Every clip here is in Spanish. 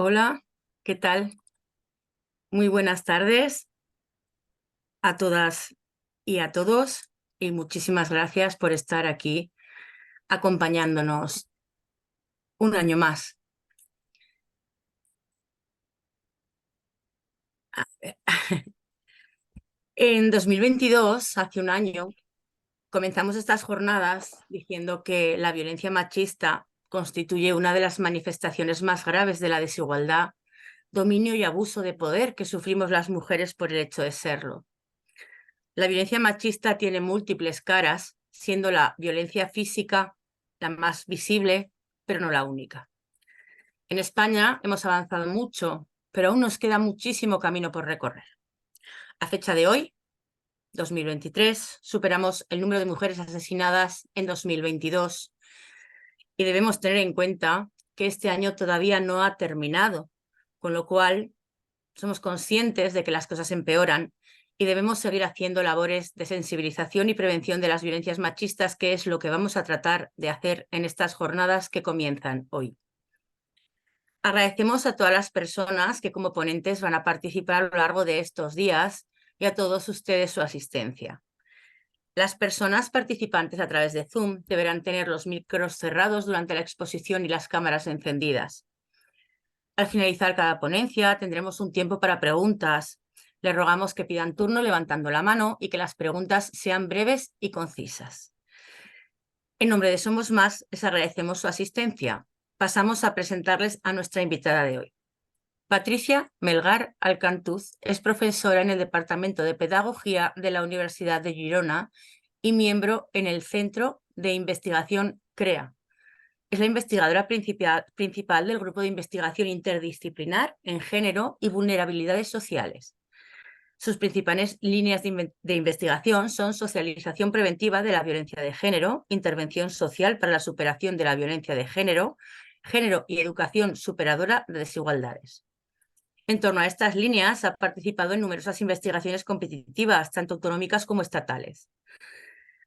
Hola, ¿qué tal? Muy buenas tardes a todas y a todos y muchísimas gracias por estar aquí acompañándonos un año más. En 2022, hace un año, comenzamos estas jornadas diciendo que la violencia machista constituye una de las manifestaciones más graves de la desigualdad, dominio y abuso de poder que sufrimos las mujeres por el hecho de serlo. La violencia machista tiene múltiples caras, siendo la violencia física la más visible, pero no la única. En España hemos avanzado mucho, pero aún nos queda muchísimo camino por recorrer. A fecha de hoy, 2023, superamos el número de mujeres asesinadas en 2022 y debemos tener en cuenta que este año todavía no ha terminado, con lo cual somos conscientes de que las cosas empeoran y debemos seguir haciendo labores de sensibilización y prevención de las violencias machistas, que es lo que vamos a tratar de hacer en estas jornadas que comienzan hoy. Agradecemos a todas las personas que como ponentes van a participar a lo largo de estos días y a todos ustedes su asistencia. Las personas participantes a través de Zoom deberán tener los micros cerrados durante la exposición y las cámaras encendidas. Al finalizar cada ponencia tendremos un tiempo para preguntas. Les rogamos que pidan turno levantando la mano y que las preguntas sean breves y concisas. En nombre de Somos Más, les agradecemos su asistencia. Pasamos a presentarles a nuestra invitada de hoy. Patricia Melgar Alcantuz es profesora en el Departamento de Pedagogía de la Universidad de Girona y miembro en el Centro de Investigación CREA. Es la investigadora principal del Grupo de Investigación Interdisciplinar en Género y Vulnerabilidades Sociales. Sus principales líneas de investigación son socialización preventiva de la violencia de género, intervención social para la superación de la violencia de género, género y educación superadora de desigualdades. En torno a estas líneas ha participado en numerosas investigaciones competitivas, tanto autonómicas como estatales.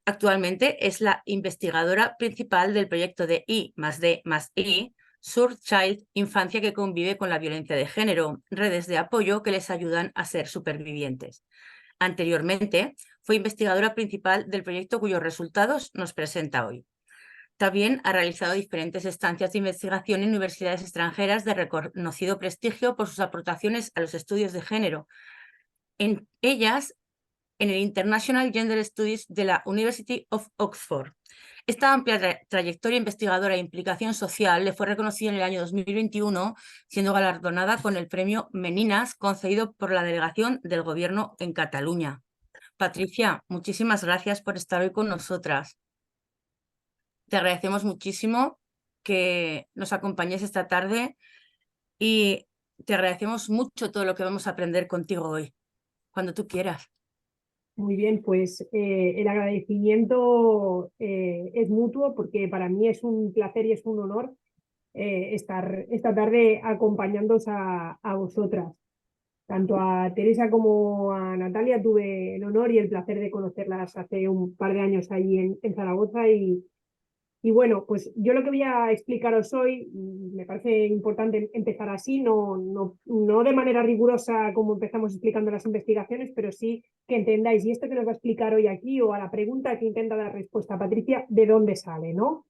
Actualmente es la investigadora principal del proyecto de I+D+I, Surchild, Infancia que convive con la violencia de género, redes de apoyo que les ayudan a ser supervivientes. Anteriormente, fue investigadora principal del proyecto cuyos resultados nos presenta hoy. También ha realizado diferentes estancias de investigación en universidades extranjeras de reconocido prestigio por sus aportaciones a los estudios de género. En ellas, en el International Gender Studies de la University of Oxford. Esta amplia trayectoria investigadora e implicación social le fue reconocida en el año 2021, siendo galardonada con el premio Meninas, concedido por la delegación del Gobierno en Cataluña. Patricia, muchísimas gracias por estar hoy con nosotras. Te agradecemos muchísimo que nos acompañes esta tarde y te agradecemos mucho todo lo que vamos a aprender contigo hoy, cuando tú quieras. Muy bien, pues el agradecimiento es mutuo porque para mí es un placer y es un honor estar esta tarde acompañándoos a vosotras. Tanto a Teresa como a Natalia tuve el honor y el placer de conocerlas hace un par de años ahí en Zaragoza y bueno, pues yo lo que voy a explicaros hoy, me parece importante empezar así, no de manera rigurosa como empezamos explicando las investigaciones, pero sí que entendáis, y esto que nos va a explicar hoy aquí, o a la pregunta que intenta dar respuesta Patricia, ¿de dónde sale, no?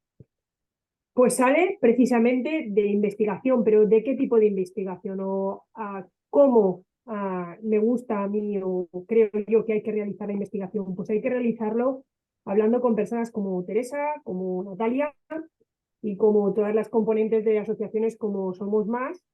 Pues sale precisamente de investigación, pero ¿de qué tipo de investigación? O cómo me gusta a mí o creo yo que hay que realizar la investigación. Pues hay que realizarlo hablando con personas como Teresa, como Natalia y como todas las componentes de asociaciones como Somos Más.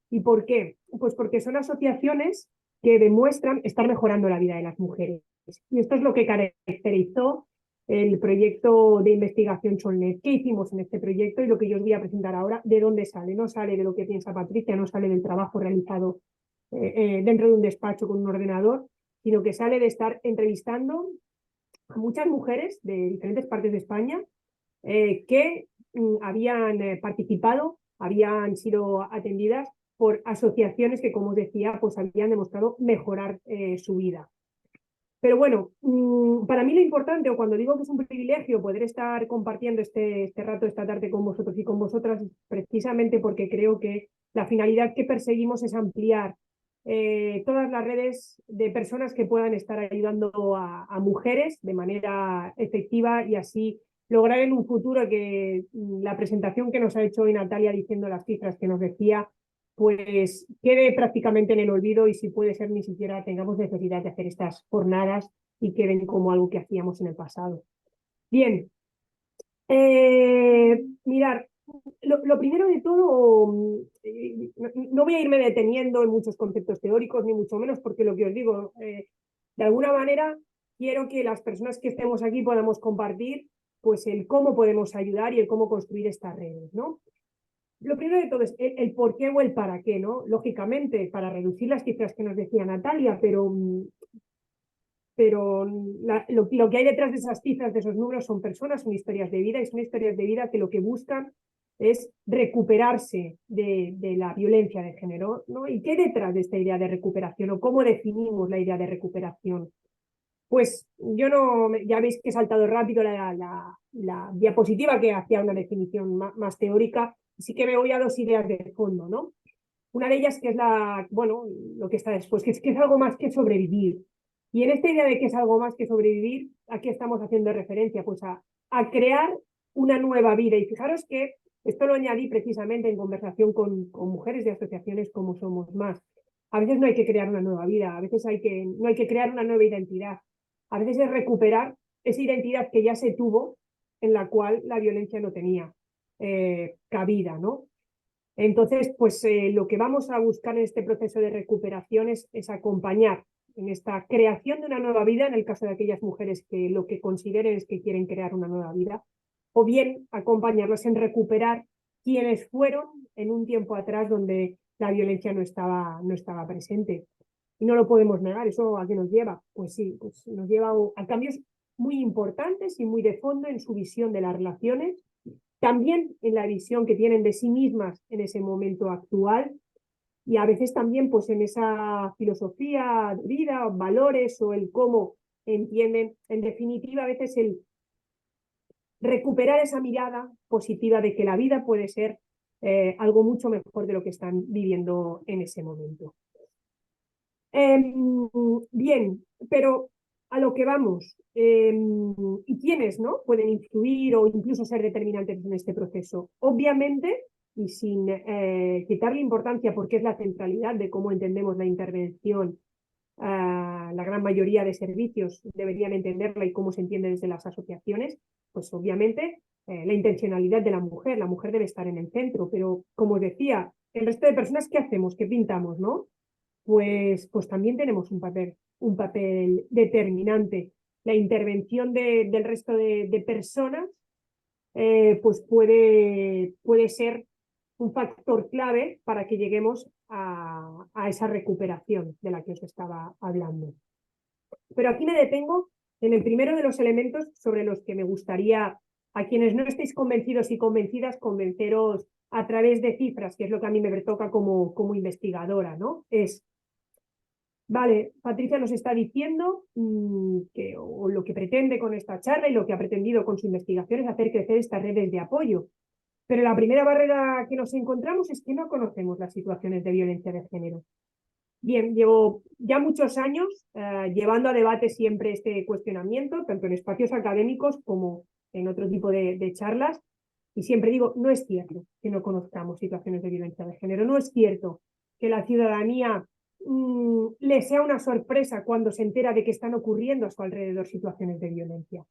¿Y por qué? Pues porque son asociaciones que demuestran estar mejorando la vida de las mujeres. Y esto es lo que caracterizó el proyecto de investigación Solnet. ¿Qué hicimos en este proyecto? Y lo que yo os voy a presentar ahora, ¿de dónde sale? No sale de lo que piensa Patricia, no sale del trabajo realizado dentro de un despacho con un ordenador, sino que sale de estar entrevistando a muchas mujeres de diferentes partes de España que habían participado, habían sido atendidas por asociaciones que, como os decía, pues habían demostrado mejorar su vida. Pero bueno, para mí lo importante, o cuando digo que es un privilegio poder estar compartiendo este rato esta tarde con vosotros y con vosotras, es precisamente porque creo que La finalidad que perseguimos es ampliar todas las redes de personas que puedan estar ayudando a mujeres de manera efectiva y así lograr en un futuro que la presentación que nos ha hecho hoy Natalia diciendo las cifras que nos decía, pues quede prácticamente en el olvido y si puede ser ni siquiera tengamos necesidad de hacer estas jornadas y queden como algo que hacíamos en el pasado. Bien, mirar, lo primero de todo, no voy a irme deteniendo en muchos conceptos teóricos, ni mucho menos, porque lo que os digo, de alguna manera quiero que las personas que estemos aquí podamos compartir pues el cómo podemos ayudar y el cómo construir estas redes, ¿no? Lo primero de todo es el por qué o el para qué, ¿no? Lógicamente, para reducir las cifras que nos decía Natalia, pero lo que hay detrás de esas cifras, de esos números, son personas, son historias de vida y son historias de vida que lo que buscan es recuperarse de la violencia de género, ¿no? ¿Y qué hay detrás de esta idea de recuperación o cómo definimos la idea de recuperación? Pues yo no, ya veis que he saltado rápido la diapositiva que hacía una definición más teórica, así que me voy a dos ideas de fondo, ¿no? Una de ellas que es bueno, lo que está después, que es algo más que sobrevivir. Y en esta idea de que es algo más que sobrevivir, ¿a qué estamos haciendo referencia? Pues a crear una nueva vida. Y fijaros que esto lo añadí precisamente en conversación con mujeres de asociaciones como Somos Más. A veces no hay que crear una nueva vida, a veces no hay que crear una nueva identidad. A veces es recuperar esa identidad que ya se tuvo, en la cual la violencia no tenía cabida, ¿no? Entonces, pues lo que vamos a buscar en este proceso de recuperación es acompañar en esta creación de una nueva vida, en el caso de aquellas mujeres que lo que consideren es que quieren crear una nueva vida, o bien acompañarlas en recuperar quienes fueron en un tiempo atrás donde la violencia no estaba presente. Y no lo podemos negar, ¿eso a qué nos lleva? Pues sí, pues nos lleva a cambios muy importantes y muy de fondo en su visión de las relaciones, también en la visión que tienen de sí mismas en ese momento actual y a veces también pues en esa filosofía de vida, valores o el cómo entienden, en definitiva a veces el recuperar esa mirada positiva de que la vida puede ser algo mucho mejor de lo que están viviendo en ese momento. Bien, pero a lo que vamos, y quiénes, ¿no?, pueden influir o incluso ser determinantes en este proceso. Obviamente, y sin quitarle importancia porque es la centralidad de cómo entendemos la intervención, la gran mayoría de servicios deberían entenderla y cómo se entiende desde las asociaciones, pues obviamente la intencionalidad de la mujer debe estar en el centro, pero como decía, el resto de personas, ¿qué hacemos? ¿Qué pintamos, no? Pues también tenemos un papel determinante. La intervención del resto de personas pues puede ser un factor clave para que lleguemos a esa recuperación de la que os estaba hablando. Pero aquí me detengo en el primero de los elementos sobre los que me gustaría, a quienes no estéis convencidos y convencidas, convenceros a través de cifras, que es lo que a mí me toca como investigadora, ¿no? Vale, Patricia nos está diciendo o lo que pretende con esta charla y lo que ha pretendido con su investigación es hacer crecer estas redes de apoyo. Pero la primera barrera que nos encontramos es que no conocemos las situaciones de violencia de género. Bien, llevo ya muchos años llevando a debate siempre este cuestionamiento, tanto en espacios académicos como en otro tipo de charlas, y siempre digo, no es cierto que no conozcamos situaciones de violencia de género, no es cierto que la ciudadanía le sea una sorpresa cuando se entera de que están ocurriendo a su alrededor situaciones de violencia.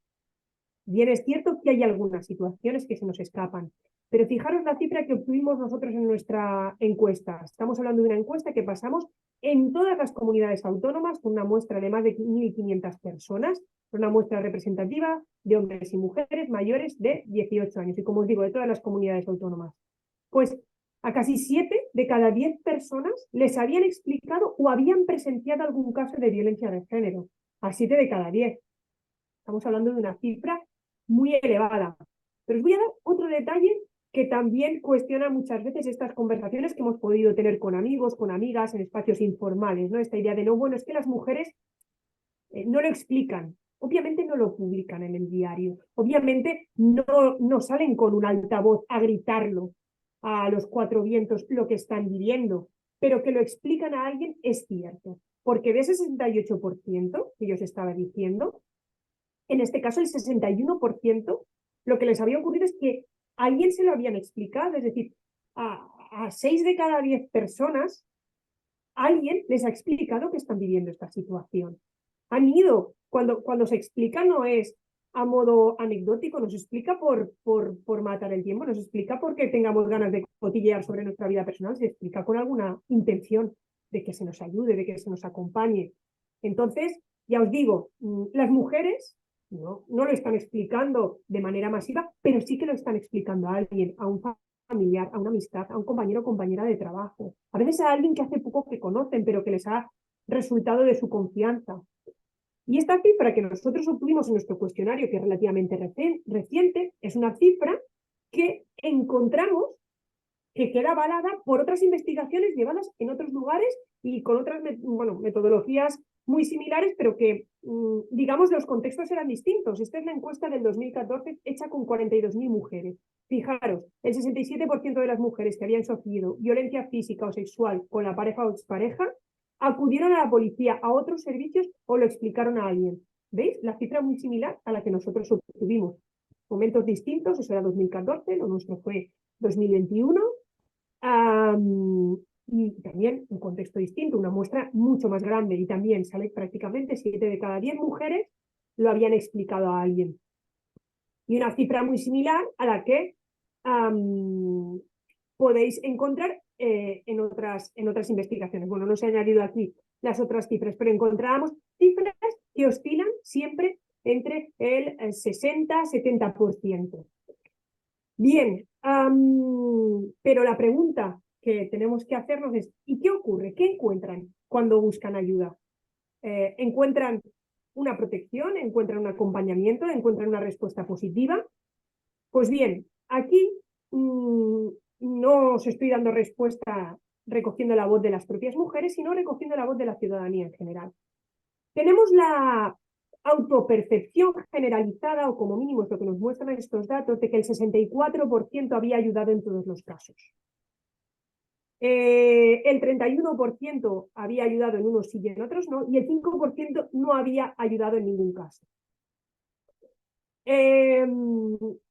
Bien, es cierto que hay algunas situaciones que se nos escapan, pero fijaros la cifra que obtuvimos nosotros en nuestra encuesta. Estamos hablando de una encuesta que pasamos en todas las comunidades autónomas con una muestra de más de 1.500 personas, una muestra representativa de hombres y mujeres mayores de 18 años y, como os digo, de todas las comunidades autónomas. Pues a casi 7 de cada 10 personas les habían explicado o habían presenciado algún caso de violencia de género. A 7 de cada 10. Estamos hablando de una cifra muy elevada. Pero os voy a dar otro detalle que también cuestiona muchas veces estas conversaciones que hemos podido tener con amigos, con amigas, en espacios informales, ¿no? Esta idea de no, bueno, es que las mujeres no lo explican. Obviamente no lo publican en el diario. Obviamente no salen con un altavoz a gritarlo a los cuatro vientos lo que están viviendo, pero que lo explican a alguien es cierto. Porque de ese 68% que yo os estaba diciendo, en este caso el 61%, lo que les había ocurrido es que a alguien se lo habían explicado, es decir, a 6 de cada 10 personas, alguien les ha explicado que están viviendo esta situación. Han ido, cuando se explica no es a modo anecdótico, nos explica por matar el tiempo, nos explica porque tengamos ganas de cotillear sobre nuestra vida personal, se explica con alguna intención de que se nos ayude, de que se nos acompañe. Entonces, ya os digo, las mujeres no lo están explicando de manera masiva, pero sí que lo están explicando a alguien, a un familiar, a una amistad, a un compañero o compañera de trabajo. A veces a alguien que hace poco que conocen, pero que les ha resultado de su confianza. Y esta cifra que nosotros obtuvimos en nuestro cuestionario, que es relativamente reciente, es una cifra que encontramos que queda avalada por otras investigaciones llevadas en otros lugares y con otras metodologías muy similares, pero que, digamos, los contextos eran distintos. Esta es la encuesta del 2014 hecha con 42.000 mujeres. Fijaros, el 67% de las mujeres que habían sufrido violencia física o sexual con la pareja o expareja acudieron a la policía, a otros servicios o lo explicaron a alguien. ¿Veis? La cifra muy similar a la que nosotros obtuvimos. Momentos distintos, eso era 2014, lo nuestro fue 2021. Y también un contexto distinto, una muestra mucho más grande y también sale prácticamente 7 de cada 10 mujeres lo habían explicado a alguien. Y una cifra muy similar a la que podéis encontrar en otras investigaciones. Bueno, no se han añadido aquí las otras cifras, pero encontrábamos cifras que oscilan siempre entre el 60-70%. Bien, pero la pregunta que tenemos que hacernos es, ¿y qué ocurre? ¿Qué encuentran cuando buscan ayuda? ¿Encuentran una protección? ¿Encuentran un acompañamiento? ¿Encuentran una respuesta positiva? Pues bien, aquí no os estoy dando respuesta recogiendo la voz de las propias mujeres, sino recogiendo la voz de la ciudadanía en general. Tenemos la autopercepción generalizada, o como mínimo es lo que nos muestran estos datos, de que el 64% había ayudado en todos los casos. El 31% había ayudado en unos sí y en otros no, y el 5% no había ayudado en ningún caso.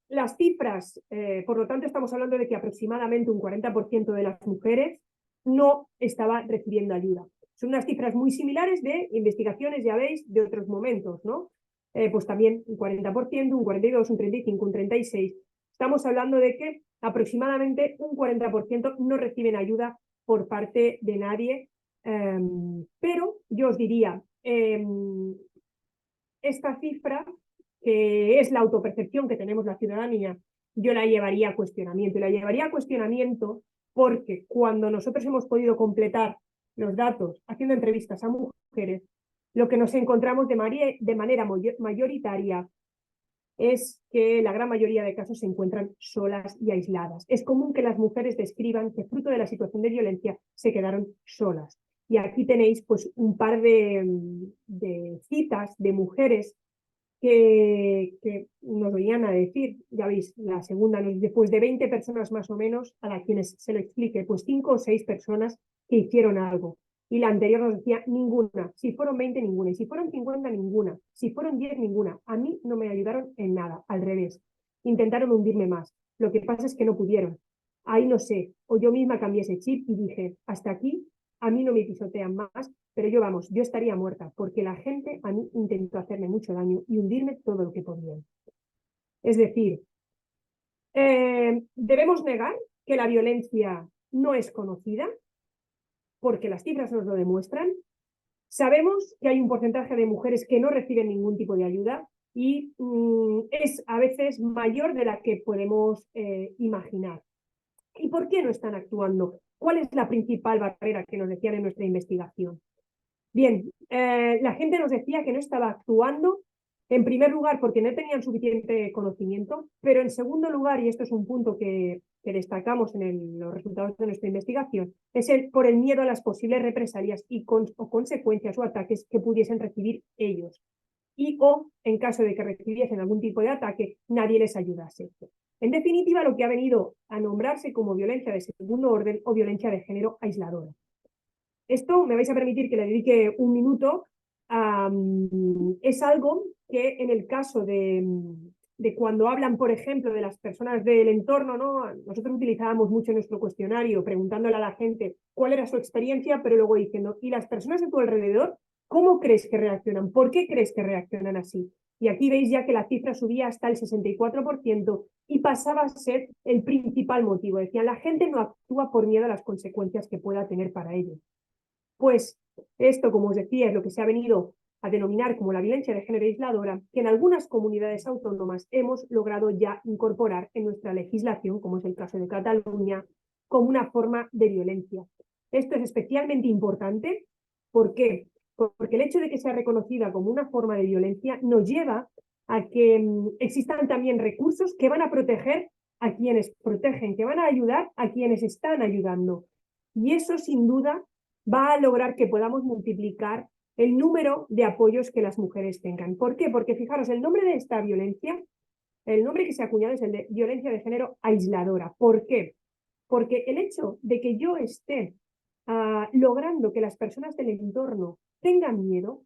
Las cifras, por lo tanto, estamos hablando de que aproximadamente un 40% de las mujeres no estaba recibiendo ayuda. Son unas cifras muy similares de investigaciones, ya veis, de otros momentos, ¿no? Pues también un 40%, un 42%, un 35%, un 36%. Estamos hablando de que aproximadamente un 40% no reciben ayuda por parte de nadie, pero yo os diría, esta cifra, que es la autopercepción que tenemos la ciudadanía, yo la llevaría a cuestionamiento. Y la llevaría a cuestionamiento porque cuando nosotros hemos podido completar los datos haciendo entrevistas a mujeres, lo que nos encontramos de manera mayoritaria es que la gran mayoría de casos se encuentran solas y aisladas. Es común que las mujeres describan que fruto de la situación de violencia se quedaron solas. Y aquí tenéis pues un par de citas de mujeres que nos venían a decir, ya veis, la segunda nos dice, pues de 20 personas más o menos a las quienes se lo explique, pues 5 o 6 personas que hicieron algo. Y la anterior nos decía ninguna, si fueron 20 ninguna, y si fueron 50 ninguna, si fueron 10 ninguna. A mí no me ayudaron en nada, al revés. Intentaron hundirme más. Lo que pasa es que no pudieron. Ahí no sé, o yo misma cambié ese chip y dije, hasta aquí, a mí no me pisotean más, pero yo estaría muerta, porque la gente a mí intentó hacerme mucho daño y hundirme todo lo que podían. Es decir, debemos negar que la violencia no es conocida, porque las cifras nos lo demuestran. Sabemos que hay un porcentaje de mujeres que no reciben ningún tipo de ayuda y es a veces mayor de la que podemos imaginar. ¿Y por qué no están actuando? ¿Cuál es la principal barrera que nos decían en nuestra investigación? Bien, la gente nos decía que no estaba actuando, en primer lugar, porque no tenían suficiente conocimiento, pero en segundo lugar, y esto es un punto que destacamos en los resultados de nuestra investigación, es por el miedo a las posibles represalias o consecuencias o ataques que pudiesen recibir ellos. Y o, en caso de que recibiesen algún tipo de ataque, nadie les ayudase. En definitiva, lo que ha venido a nombrarse como violencia de segundo orden o violencia de género aisladora. Esto, me vais a permitir que le dedique un minuto, es algo que en el caso de cuando hablan, por ejemplo, de las personas del entorno, ¿no? Nosotros utilizábamos mucho nuestro cuestionario preguntándole a la gente cuál era su experiencia, pero luego diciendo, ¿y las personas de tu alrededor cómo crees que reaccionan? ¿Por qué crees que reaccionan así? Y aquí veis ya que la cifra subía hasta el 64% y pasaba a ser el principal motivo. Decían, la gente no actúa por miedo a las consecuencias que pueda tener para ellos. Pues esto, como os decía, es lo que se ha venido a denominar como la violencia de género aisladora, que en algunas comunidades autónomas hemos logrado ya incorporar en nuestra legislación, como es el caso de Cataluña, como una forma de violencia. Esto es especialmente importante. ¿Por qué? Porque el hecho de que sea reconocida como una forma de violencia nos lleva a que existan también recursos que van a proteger a quienes protegen, que van a ayudar a quienes están ayudando. Y eso, sin duda, va a lograr que podamos multiplicar el número de apoyos que las mujeres tengan. ¿Por qué? Porque fijaros, el nombre de esta violencia, el nombre que se ha acuñado es el de violencia de género aisladora. ¿Por qué? Porque el hecho de que yo esté logrando que las personas del entorno tengan miedo,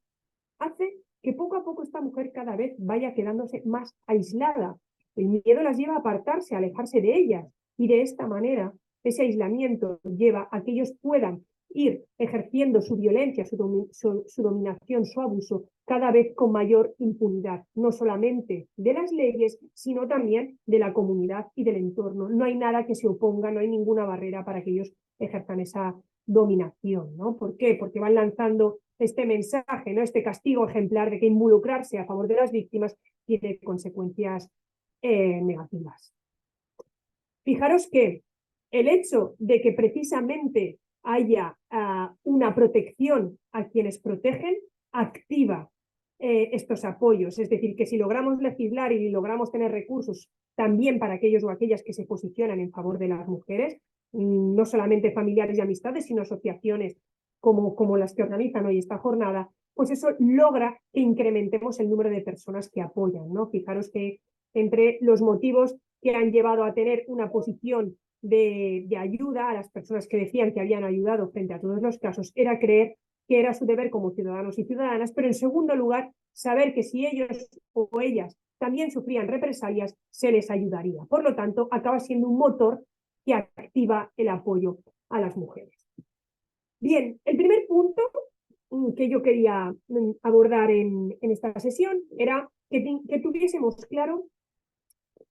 hace que poco a poco esta mujer cada vez vaya quedándose más aislada. El miedo las lleva a apartarse, a alejarse de ellas, y de esta manera ese aislamiento lleva a que ellos puedan ir ejerciendo su violencia, su dominación, su abuso, cada vez con mayor impunidad, no solamente de las leyes, sino también de la comunidad y del entorno. No hay nada que se oponga, no hay ninguna barrera para que ellos ejerzan esa dominación, ¿no? ¿Por qué? Porque van lanzando este mensaje, ¿no? Este castigo ejemplar de que involucrarse a favor de las víctimas tiene consecuencias negativas. Fijaros que el hecho de que precisamente haya una protección a quienes protegen activa estos apoyos. Es decir, que si logramos legislar y logramos tener recursos también para aquellos o aquellas que se posicionan en favor de las mujeres, no solamente familiares y amistades, sino asociaciones como las que organizan hoy esta jornada, pues eso logra que incrementemos el número de personas que apoyan, ¿no? Fijaros que entre los motivos que han llevado a tener una posición de ayuda a las personas que decían que habían ayudado frente a todos los casos, era creer que era su deber como ciudadanos y ciudadanas, pero en segundo lugar, saber que si ellos o ellas también sufrían represalias, se les ayudaría. Por lo tanto, acaba siendo un motor que activa el apoyo a las mujeres. Bien, el primer punto que yo quería abordar en esta sesión era que tuviésemos claro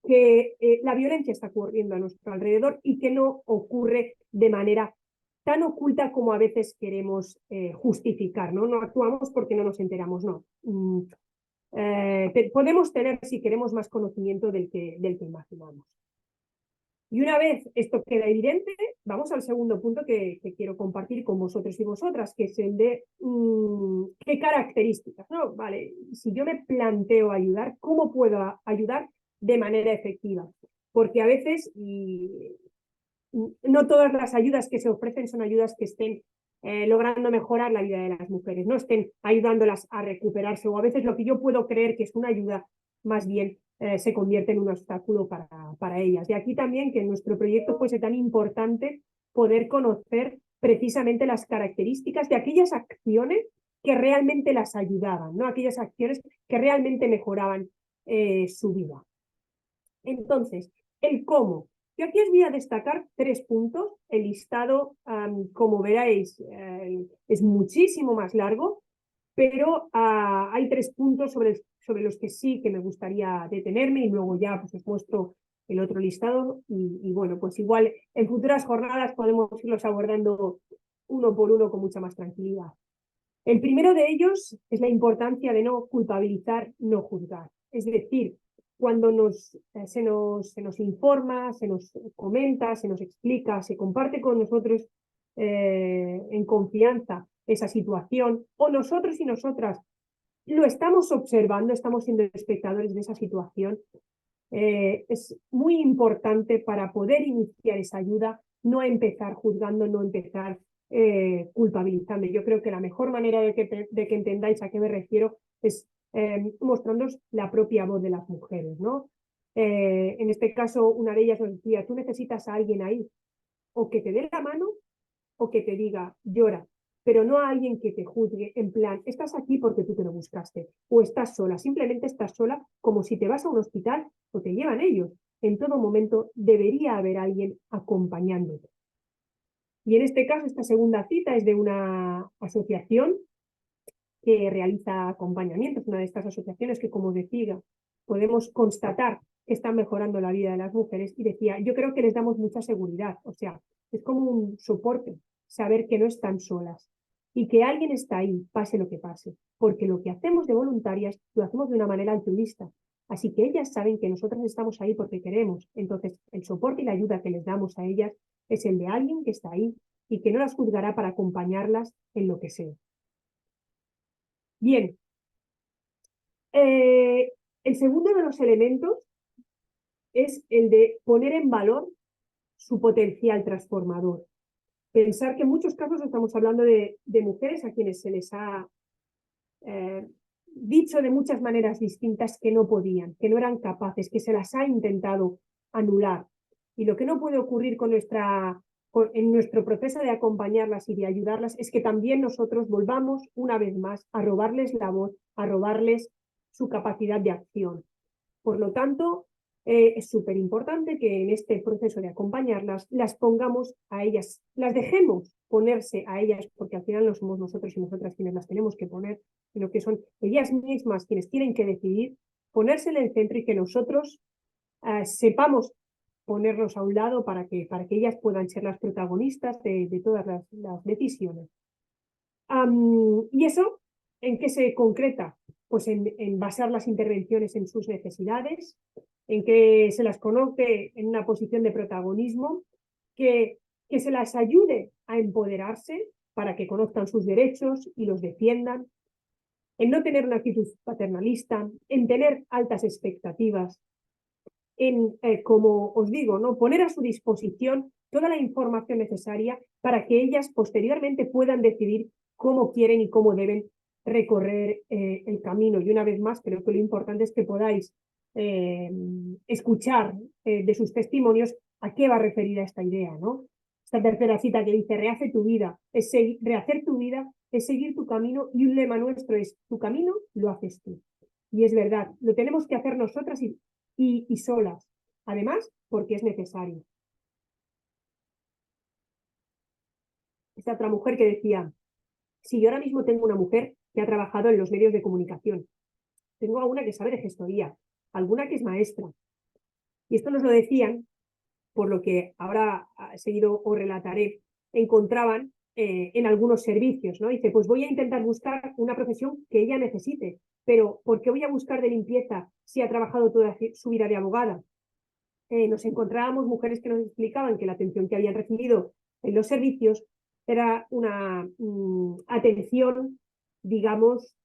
que la violencia está ocurriendo a nuestro alrededor y que no ocurre de manera tan oculta como a veces queremos justificar, ¿no? No actuamos porque no nos enteramos, no. Podemos tener, si queremos, más conocimiento del que imaginamos. Y una vez esto queda evidente, vamos al segundo punto que quiero compartir con vosotros y vosotras, que es el de qué características, ¿no? Vale, si yo me planteo ayudar, ¿cómo puedo ayudar de manera efectiva? Porque a veces no todas las ayudas que se ofrecen son ayudas que estén logrando mejorar la vida de las mujeres, no estén ayudándolas a recuperarse, o a veces lo que yo puedo creer que es una ayuda, más bien se convierte en un obstáculo para ellas. De aquí también que en nuestro proyecto fuese tan importante poder conocer precisamente las características de aquellas acciones que realmente las ayudaban, ¿no? Aquellas acciones que realmente mejoraban su vida. Entonces, el cómo. Yo aquí os voy a destacar 3 puntos. El listado, como veréis, es muchísimo más largo, pero hay 3 puntos sobre los que sí que me gustaría detenerme y luego ya pues, os muestro el otro listado y bueno, pues igual en futuras jornadas podemos irlos abordando uno por uno con mucha más tranquilidad. El primero de ellos es la importancia de no culpabilizar, no juzgar. Es decir, cuando se nos informa, se nos comenta, se nos explica, se comparte con nosotros en confianza esa situación, o nosotros y nosotras lo estamos observando, estamos siendo espectadores de esa situación, es muy importante para poder iniciar esa ayuda, no empezar juzgando, no empezar culpabilizando. Yo creo que la mejor manera de que entendáis a qué me refiero es mostrándoos la propia voz de las mujeres, ¿no? En este caso, una de ellas nos decía, tú necesitas a alguien ahí, o que te dé la mano, o que te diga, llora, pero no a alguien que te juzgue, en plan, estás aquí porque tú te lo buscaste, o estás sola, simplemente estás sola, como si te vas a un hospital o te llevan ellos. En todo momento debería haber alguien acompañándote. Y en este caso, esta segunda cita es de una asociación que realiza acompañamientos, una de estas asociaciones que, como decía, podemos constatar que están mejorando la vida de las mujeres. Y decía, yo creo que les damos mucha seguridad, o sea, es como un soporte, saber que no están solas y que alguien está ahí, pase lo que pase, porque lo que hacemos de voluntarias lo hacemos de una manera altruista. Así que ellas saben que nosotras estamos ahí porque queremos. Entonces, el soporte y la ayuda que les damos a ellas es el de alguien que está ahí y que no las juzgará para acompañarlas en lo que sea. Bien, el segundo de los elementos es el de poner en valor su potencial transformador. Pensar que en muchos casos estamos hablando de mujeres a quienes se les ha dicho de muchas maneras distintas que no podían, que no eran capaces, que se las ha intentado anular. Y lo que no puede ocurrir en nuestro proceso de acompañarlas y de ayudarlas es que también nosotros volvamos una vez más a robarles la voz, a robarles su capacidad de acción. Por lo tanto, es súper importante que en este proceso de acompañarlas las pongamos a ellas, las dejemos ponerse a ellas, porque al final no somos nosotros y nosotras quienes las tenemos que poner, sino que son ellas mismas quienes tienen que decidir ponerse en el centro y que nosotros sepamos ponernos a un lado para que ellas puedan ser las protagonistas de todas las decisiones. ¿Y eso en qué se concreta? Pues en basar las intervenciones en sus necesidades, en que se las coloque en una posición de protagonismo, que se las ayude a empoderarse para que conozcan sus derechos y los defiendan, en no tener una actitud paternalista, en tener altas expectativas, en, como os digo, ¿no? Poner a su disposición toda la información necesaria para que ellas posteriormente puedan decidir cómo quieren y cómo deben recorrer el camino. Y una vez más, creo que lo importante es que podáis escuchar de sus testimonios a qué va referida esta idea, ¿no? Esta tercera cita que dice, rehace tu vida, rehacer tu vida es seguir tu camino, y un lema nuestro es, tu camino lo haces tú. Y es verdad, lo tenemos que hacer nosotras y solas, además porque es necesario. Esta otra mujer que decía, si yo ahora mismo tengo una mujer que ha trabajado en los medios de comunicación, tengo a una que sabe de gestoría, alguna que es maestra, y esto nos lo decían, por lo que ahora seguido os relataré, encontraban en algunos servicios, ¿no? Dice, pues voy a intentar buscar una profesión que ella necesite, pero ¿por qué voy a buscar de limpieza si ha trabajado toda su vida de abogada? Nos encontrábamos mujeres que nos explicaban que la atención que habían recibido en los servicios era una atención, digamos,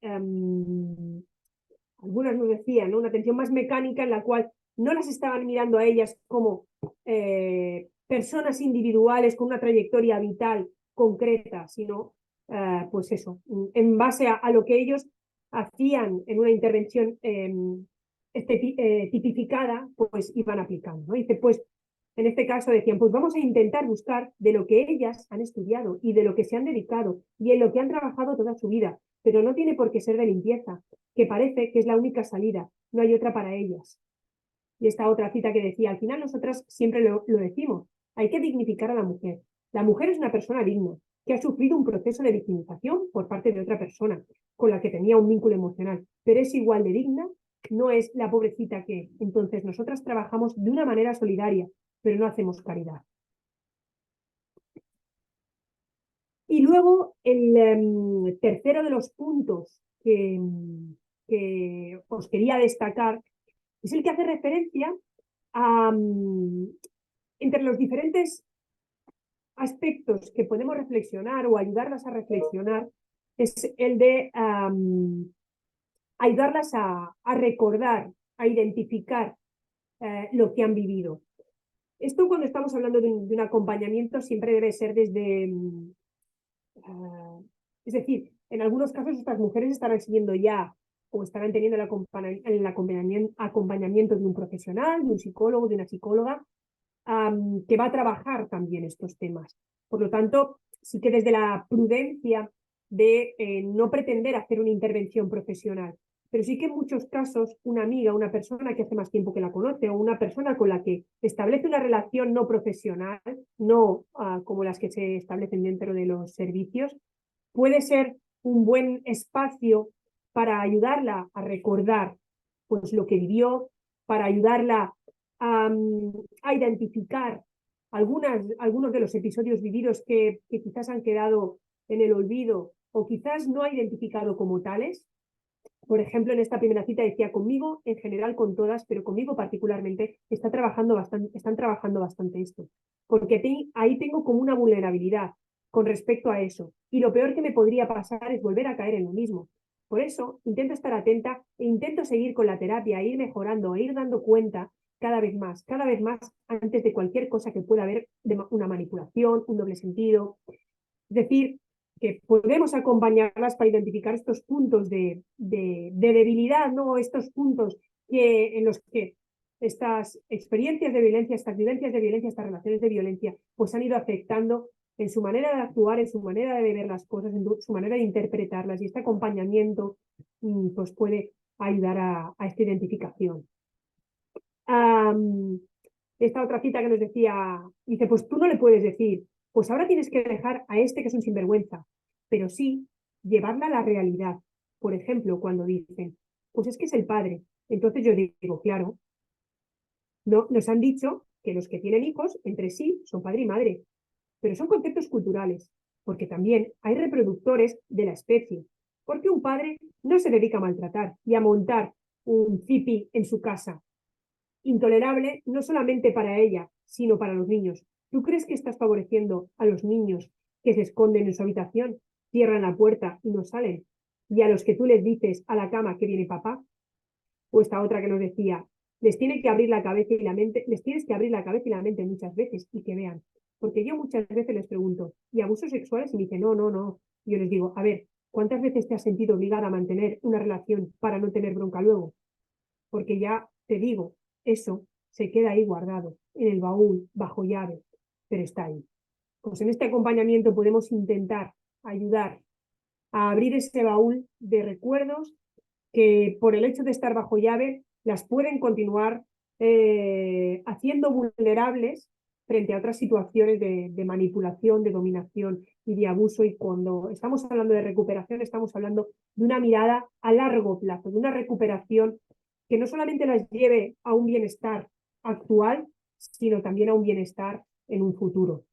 algunas nos decían, ¿no? Una atención más mecánica en la cual no las estaban mirando a ellas como personas individuales con una trayectoria vital concreta, sino, pues eso, en base a lo que ellos hacían en una intervención tipificada, pues iban aplicando, ¿no? Dice, pues en este caso decían, pues vamos a intentar buscar de lo que ellas han estudiado y de lo que se han dedicado y en lo que han trabajado toda su vida, pero no tiene por qué ser de limpieza, que parece que es la única salida, no hay otra para ellas. Y esta otra cita que decía, al final nosotras siempre lo decimos, hay que dignificar a la mujer. La mujer es una persona digna, que ha sufrido un proceso de victimización por parte de otra persona, con la que tenía un vínculo emocional, pero es igual de digna, no es la pobrecita que. Entonces nosotras trabajamos de una manera solidaria, pero no hacemos caridad. Y luego el tercero de los puntos que os quería destacar es el que hace referencia a, entre los diferentes aspectos que podemos reflexionar o ayudarlas a reflexionar, es el de ayudarlas a recordar, a identificar lo que han vivido. Esto cuando estamos hablando de un acompañamiento siempre debe ser desde... es decir, en algunos casos estas mujeres están recibiendo ya o estarán teniendo el acompañamiento de un profesional, de un psicólogo, de una psicóloga, que va a trabajar también estos temas. Por lo tanto, sí que desde la prudencia de no pretender hacer una intervención profesional, pero sí que en muchos casos una amiga, una persona que hace más tiempo que la conoce o una persona con la que establece una relación no profesional, no como las que se establecen dentro de los servicios, puede ser un buen espacio para ayudarla a recordar pues, lo que vivió, para ayudarla a identificar algunos de los episodios vividos que quizás han quedado en el olvido o quizás no ha identificado como tales. Por ejemplo, en esta primera cita decía conmigo, en general con todas, pero conmigo particularmente, están trabajando bastante esto. Porque ahí tengo como una vulnerabilidad con respecto a eso. Y lo peor que me podría pasar es volver a caer en lo mismo. Por eso intento estar atenta e intento seguir con la terapia, e ir mejorando, e ir dando cuenta cada vez más antes de cualquier cosa que pueda haber de una manipulación, un doble sentido. Es decir, que podemos acompañarlas para identificar estos puntos de debilidad, ¿no? Estos puntos en los que estas experiencias de violencia, estas vivencias de violencia, estas relaciones de violencia, pues han ido afectando en su manera de actuar, en su manera de ver las cosas, en su manera de interpretarlas, y este acompañamiento pues puede ayudar a esta identificación. Esta otra cita que nos decía, dice, pues tú no le puedes decir, pues ahora tienes que dejar a este que es un sinvergüenza, pero sí llevarla a la realidad. Por ejemplo, cuando dicen, pues es que es el padre. Entonces yo digo, claro, no, nos han dicho que los que tienen hijos entre sí son padre y madre, pero son conceptos culturales, porque también hay reproductores de la especie, porque un padre no se dedica a maltratar y a montar un cipi en su casa. Intolerable no solamente para ella, sino para los niños. ¿Tú crees que estás favoreciendo a los niños que se esconden en su habitación, cierran la puerta y no salen? Y a los que tú les dices a la cama que viene papá. O esta otra que nos decía, les tienes que abrir la cabeza y la mente muchas veces y que vean. Porque yo muchas veces les pregunto, ¿y abusos sexuales? Y me dicen, no, no, no. Y yo les digo, a ver, ¿cuántas veces te has sentido obligada a mantener una relación para no tener bronca luego? Porque ya te digo, eso se queda ahí guardado, en el baúl, bajo llave, pero está ahí. Pues en este acompañamiento podemos intentar ayudar a abrir ese baúl de recuerdos que por el hecho de estar bajo llave las pueden continuar haciendo vulnerables frente a otras situaciones de manipulación, de dominación y de abuso. Y cuando estamos hablando de recuperación, estamos hablando de una mirada a largo plazo, de una recuperación que no solamente las lleve a un bienestar actual, sino también a un bienestar en un futuro.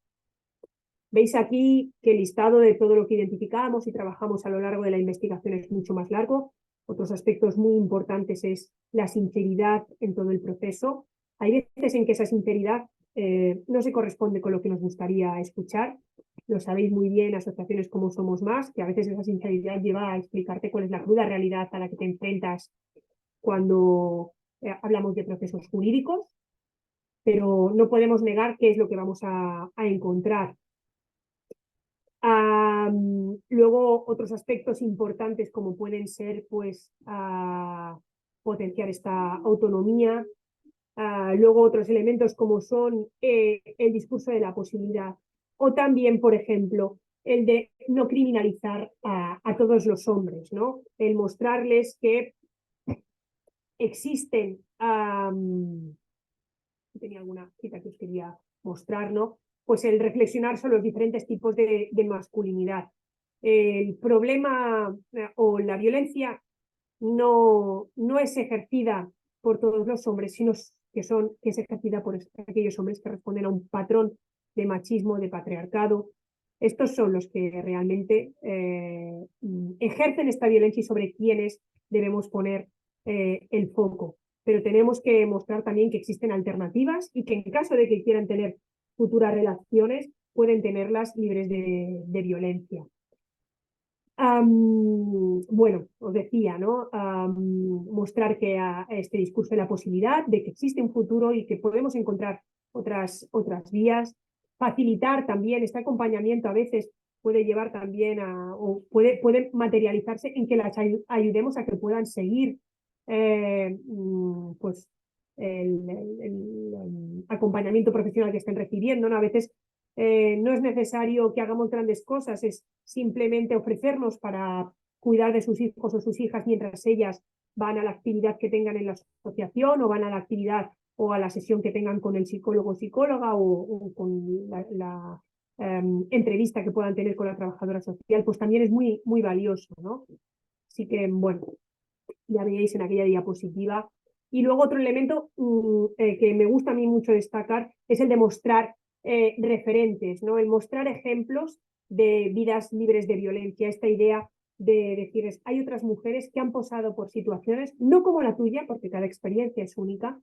Veis aquí que el listado de todo lo que identificamos y trabajamos a lo largo de la investigación es mucho más largo. Otros aspectos muy importantes es la sinceridad en todo el proceso. Hay veces en que esa sinceridad no se corresponde con lo que nos gustaría escuchar. Lo sabéis muy bien, asociaciones como Somos Más, que a veces esa sinceridad lleva a explicarte cuál es la cruda realidad a la que te enfrentas cuando hablamos de procesos jurídicos, pero no podemos negar qué es lo que vamos a encontrar. Luego otros aspectos importantes como pueden ser pues potenciar esta autonomía. Luego otros elementos como son el discurso de la posibilidad o también, por ejemplo, el de no criminalizar a todos los hombres, ¿no? El mostrarles que existen, tenía alguna cita que os quería mostrar, ¿no? Pues el reflexionar sobre los diferentes tipos de masculinidad. El problema o la violencia no es ejercida por todos los hombres, sino que es ejercida por aquellos hombres que responden a un patrón de machismo, de patriarcado. Estos son los que realmente ejercen esta violencia y sobre quienes debemos poner el foco. Pero tenemos que mostrar también que existen alternativas y que en caso de que quieran tener futuras relaciones, pueden tenerlas libres de violencia. Bueno, os decía, ¿no? Mostrar que este discurso de la posibilidad de que existe un futuro y que podemos encontrar otras vías, facilitar también este acompañamiento a veces puede llevar también o puede materializarse en que las ayudemos a que puedan seguir pues el acompañamiento profesional que estén recibiendo, ¿no? A veces no es necesario que hagamos grandes cosas, es simplemente ofrecernos para cuidar de sus hijos o sus hijas mientras ellas van a la actividad que tengan en la asociación o van a la actividad o a la sesión que tengan con el psicólogo o psicóloga o con la entrevista que puedan tener con la trabajadora social, pues también es muy, muy valioso, ¿no? Así que, bueno, ya veíais en aquella diapositiva. Y luego otro elemento que me gusta a mí mucho destacar es el de mostrar referentes, ¿no? El mostrar ejemplos de vidas libres de violencia, esta idea de decirles, hay otras mujeres que han pasado por situaciones, no como la tuya, porque cada experiencia es única,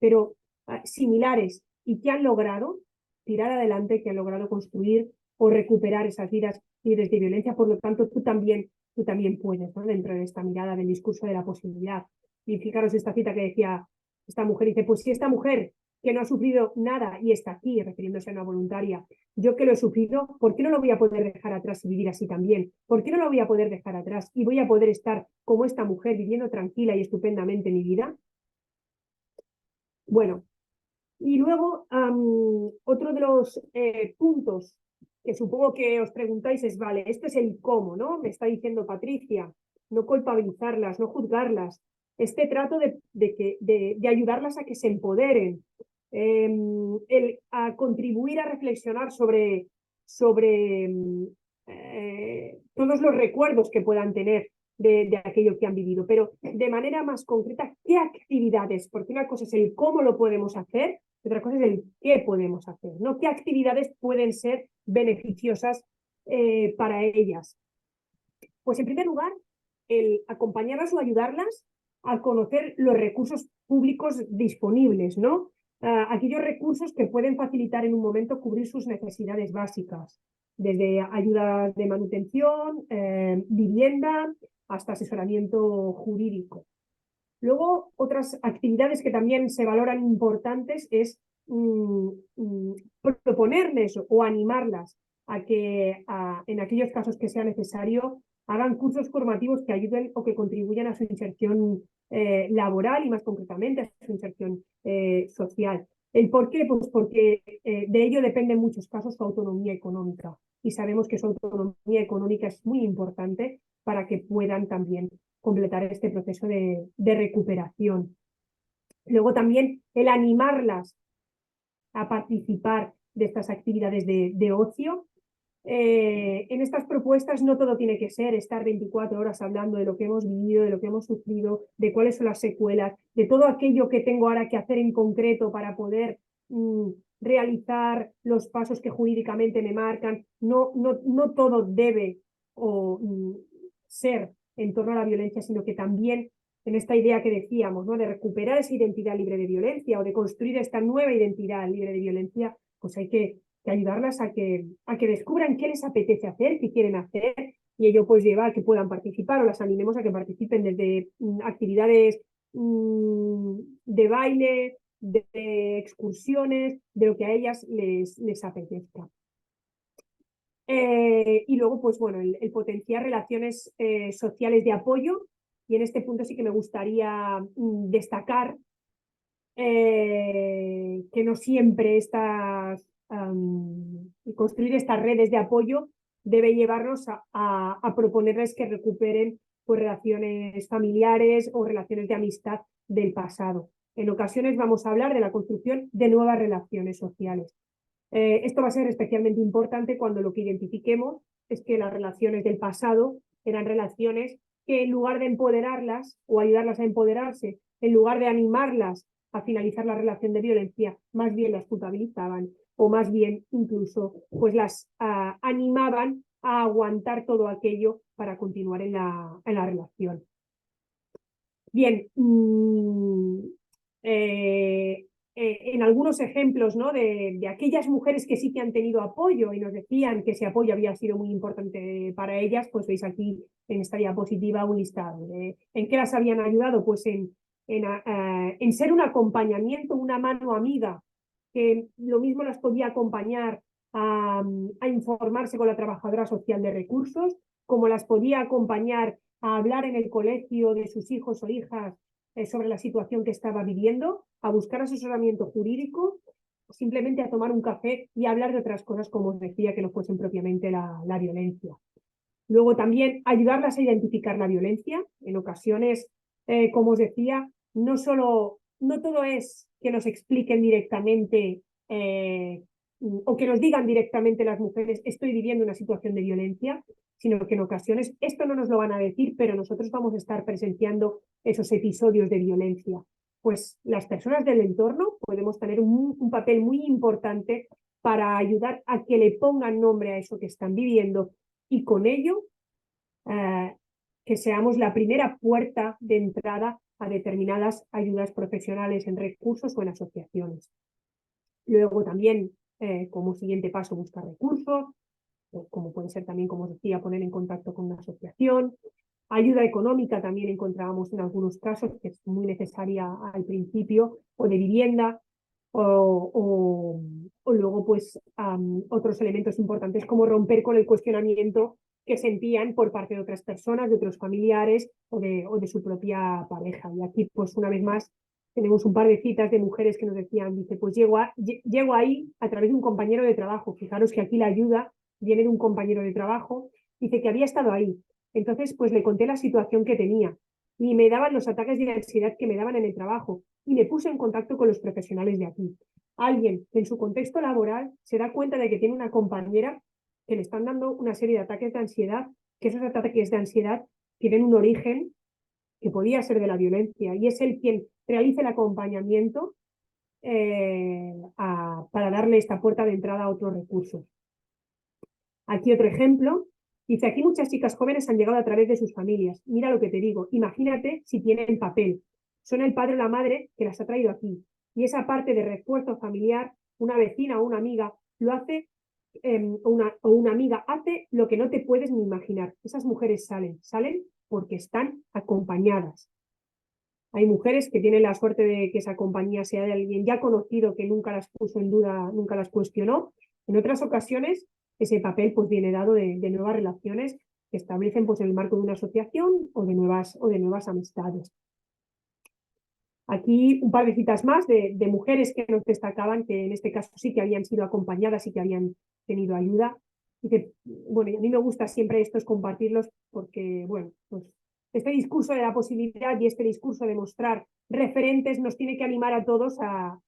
pero similares y que han logrado tirar adelante, que han logrado construir o recuperar esas vidas libres de violencia. Por lo tanto, tú también puedes, ¿no? Dentro de esta mirada del discurso de la posibilidad. Y fijaros esta cita que decía esta mujer, dice, pues si esta mujer que no ha sufrido nada y está aquí, refiriéndose a una voluntaria, yo que lo he sufrido, ¿por qué no lo voy a poder dejar atrás y vivir así también? ¿Por qué no lo voy a poder dejar atrás y voy a poder estar como esta mujer viviendo tranquila y estupendamente mi vida? Bueno, y luego otro de los puntos que supongo que os preguntáis es, vale, esto es el cómo, ¿no? Me está diciendo Patricia, no culpabilizarlas, no juzgarlas, este trato de ayudarlas a que se empoderen, a contribuir a reflexionar sobre todos los recuerdos que puedan tener de aquello que han vivido, pero de manera más concreta, ¿qué actividades? Porque una cosa es el cómo lo podemos hacer, otra cosa es el qué podemos hacer, ¿no? ¿Qué actividades pueden ser beneficiosas para ellas? Pues en primer lugar, el acompañarlas o ayudarlas a conocer los recursos públicos disponibles, ¿no? Aquellos recursos que pueden facilitar en un momento cubrir sus necesidades básicas, desde ayudas de manutención, vivienda, hasta asesoramiento jurídico. Luego, otras actividades que también se valoran importantes es proponerles o animarlas a que en aquellos casos que sea necesario hagan cursos formativos que ayuden o que contribuyan a su inserción laboral y más concretamente a su inserción social. ¿El por qué? Pues porque de ello depende en muchos casos su autonomía económica y sabemos que su autonomía económica es muy importante para que puedan también completar este proceso de recuperación. Luego también el animarlas a participar de estas actividades de ocio. En estas propuestas no todo tiene que ser estar 24 horas hablando de lo que hemos vivido, de lo que hemos sufrido, de cuáles son las secuelas, de todo aquello que tengo ahora que hacer en concreto para poder realizar los pasos que jurídicamente me marcan. No todo debe ser en torno a la violencia, sino que también en esta idea que decíamos, ¿no? De recuperar esa identidad libre de violencia o de construir esta nueva identidad libre de violencia, pues hay que ayudarlas a que descubran qué les apetece hacer, qué quieren hacer, y ello pues lleva a que puedan participar o las animemos a que participen desde actividades de baile, de excursiones, de lo que a ellas les apetezca. Y luego, pues bueno, el potenciar relaciones sociales de apoyo, y en este punto sí que me gustaría destacar que no siempre construir estas redes de apoyo debe llevarnos a proponerles que recuperen pues, relaciones familiares o relaciones de amistad del pasado. En ocasiones vamos a hablar de la construcción de nuevas relaciones sociales. Esto va a ser especialmente importante cuando lo que identifiquemos es que las relaciones del pasado eran relaciones que en lugar de empoderarlas o ayudarlas a empoderarse, en lugar de animarlas a finalizar la relación de violencia, más bien las culpabilizaban o más bien incluso pues las animaban a aguantar todo aquello para continuar en la relación. Bien, en algunos ejemplos, ¿no? de aquellas mujeres que sí que han tenido apoyo y nos decían que ese apoyo había sido muy importante para ellas, pues veis aquí en esta diapositiva un listado. ¿En qué las habían ayudado? Pues en ser un acompañamiento, una mano amiga, que lo mismo las podía acompañar a informarse con la trabajadora social de recursos, cómo las podía acompañar a hablar en el colegio de sus hijos o hijas sobre la situación que estaba viviendo, a buscar asesoramiento jurídico, simplemente a tomar un café y a hablar de otras cosas, como os decía, que no fuesen propiamente la violencia. Luego también ayudarlas a identificar la violencia. En ocasiones, como os decía, no todo es que nos expliquen directamente o que nos digan directamente las mujeres estoy viviendo una situación de violencia, sino que en ocasiones esto no nos lo van a decir, pero nosotros vamos a estar presenciando esos episodios de violencia. Pues las personas del entorno podemos tener un papel muy importante para ayudar a que le pongan nombre a eso que están viviendo y con ello que seamos la primera puerta de entrada a determinadas ayudas profesionales en recursos o en asociaciones. Luego también, como siguiente paso, buscar recursos, como puede ser también, como os decía, poner en contacto con una asociación. Ayuda económica también encontrábamos en algunos casos, que es muy necesaria al principio, o de vivienda, o luego pues otros elementos importantes como romper con el cuestionamiento que sentían por parte de otras personas, de otros familiares o de su propia pareja. Y aquí pues una vez más tenemos un par de citas de mujeres que nos decían, dice, pues llego ahí a través de un compañero de trabajo. Fijaros que aquí la ayuda viene de un compañero de trabajo, dice que había estado ahí. Entonces pues le conté la situación que tenía y me daban los ataques de ansiedad que me daban en el trabajo y me puse en contacto con los profesionales de aquí. Alguien que en su contexto laboral se da cuenta de que tiene una compañera que le están dando una serie de ataques de ansiedad, que esos ataques de ansiedad tienen un origen que podía ser de la violencia y es él quien realiza el acompañamiento para darle esta puerta de entrada a otros recursos. Aquí otro ejemplo. Dice, aquí muchas chicas jóvenes han llegado a través de sus familias. Mira lo que te digo. Imagínate si tienen papel. Son el padre o la madre que las ha traído aquí. Y esa parte de refuerzo familiar, una vecina o una amiga lo hace, o una amiga hace lo que no te puedes ni imaginar. Esas mujeres salen porque están acompañadas. Hay mujeres que tienen la suerte de que esa compañía sea de alguien ya conocido, que nunca las puso en duda, nunca las cuestionó. En otras ocasiones, ese papel pues viene dado de nuevas relaciones que establecen pues en el marco de una asociación o de nuevas amistades. Aquí un par de citas más de mujeres que nos destacaban que en este caso sí que habían sido acompañadas y que habían tenido ayuda. Y que, bueno, y a mí me gusta siempre estos compartirlos porque, bueno, pues este discurso de la posibilidad y este discurso de mostrar referentes nos tiene que animar a todos a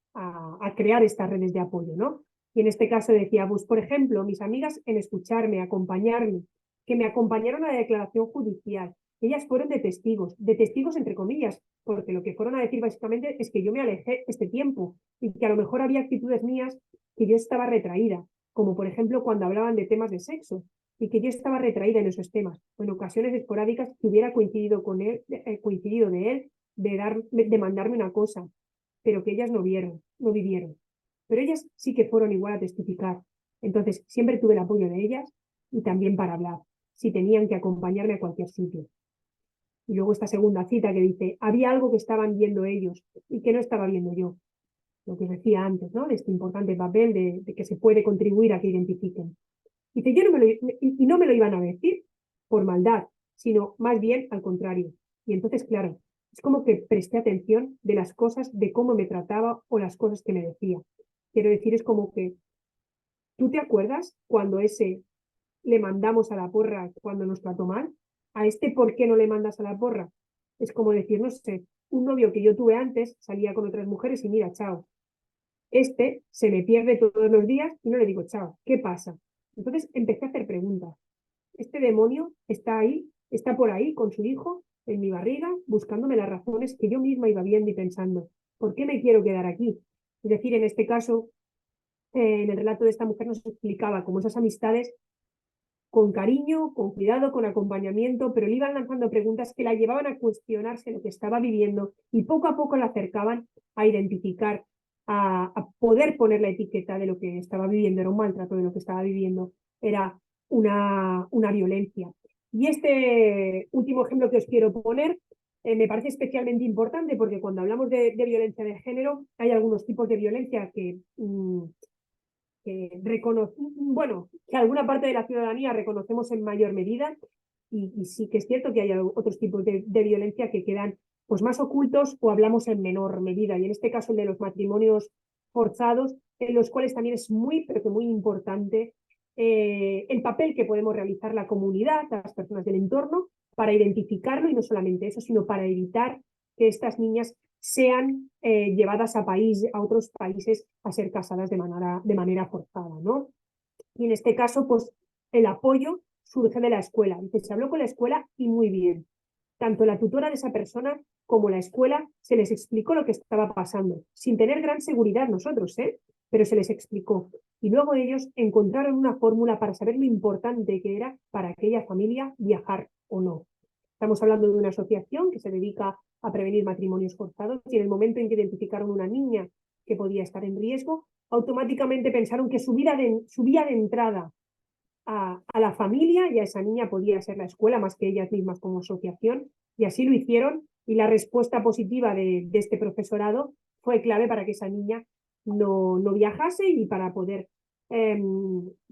crear estas redes de apoyo, ¿no? Y en este caso decía, pues por ejemplo, mis amigas en escucharme, acompañarme, que me acompañaron a la declaración judicial. Ellas fueron de testigos entre comillas, porque lo que fueron a decir básicamente es que yo me alejé este tiempo y que a lo mejor había actitudes mías que yo estaba retraída, como por ejemplo cuando hablaban de temas de sexo y que yo estaba retraída en esos temas, o en ocasiones esporádicas que hubiera coincidido con él, de mandarme una cosa, pero que ellas no vivieron. Pero ellas sí que fueron igual a testificar. Entonces, siempre tuve el apoyo de ellas y también para hablar, si tenían que acompañarme a cualquier sitio. Y luego esta segunda cita que dice, había algo que estaban viendo ellos y que no estaba viendo yo. Lo que decía antes, ¿no? De este importante papel de que se puede contribuir a que identifiquen. Dice, yo no me lo iban a decir por maldad, sino más bien al contrario. Y entonces, claro, es como que presté atención de las cosas, de cómo me trataba o las cosas que me decía. Quiero decir, es como que, ¿tú te acuerdas cuando ese le mandamos a la porra cuando nos trató mal? ¿A este por qué no le mandas a la porra? Es como decir, no sé, un novio que yo tuve antes salía con otras mujeres y mira, chao. Este se me pierde todos los días y no le digo chao. ¿Qué pasa? Entonces empecé a hacer preguntas. Este demonio está ahí, está por ahí con su hijo en mi barriga, buscándome las razones que yo misma iba viendo y pensando, ¿por qué me quiero quedar aquí? Es decir, en este caso, en el relato de esta mujer nos explicaba cómo esas amistades con cariño, con cuidado, con acompañamiento, pero le iban lanzando preguntas que la llevaban a cuestionarse lo que estaba viviendo y poco a poco la acercaban a identificar, a poder poner la etiqueta de lo que estaba viviendo, era un maltrato de lo que estaba viviendo, era una violencia. Y este último ejemplo que os quiero poner me parece especialmente importante porque cuando hablamos de violencia de género hay algunos tipos de violencia que bueno, que alguna parte de la ciudadanía reconocemos en mayor medida, y sí que es cierto que hay otros tipos de violencia que quedan pues más ocultos o hablamos en menor medida. Y en este caso el de los matrimonios forzados, en los cuales también es muy, pero que muy importante el papel que podemos realizar la comunidad, las personas del entorno, para identificarlo y no solamente eso, sino para evitar que estas niñas sean llevadas a otros países a ser casadas de manera forzada, ¿no? Y en este caso, pues el apoyo surge de la escuela. Dice, se habló con la escuela y muy bien. Tanto la tutora de esa persona como la escuela se les explicó lo que estaba pasando, sin tener gran seguridad nosotros, pero se les explicó. Y luego ellos encontraron una fórmula para saber lo importante que era para aquella familia viajar o no. Estamos hablando de una asociación que se dedica a prevenir matrimonios forzados y en el momento en que identificaron una niña que podía estar en riesgo, automáticamente pensaron que su vía de entrada a la familia y a esa niña podía ser la escuela más que ellas mismas como asociación, y así lo hicieron, y la respuesta positiva de este profesorado fue clave para que esa niña no viajase y para poder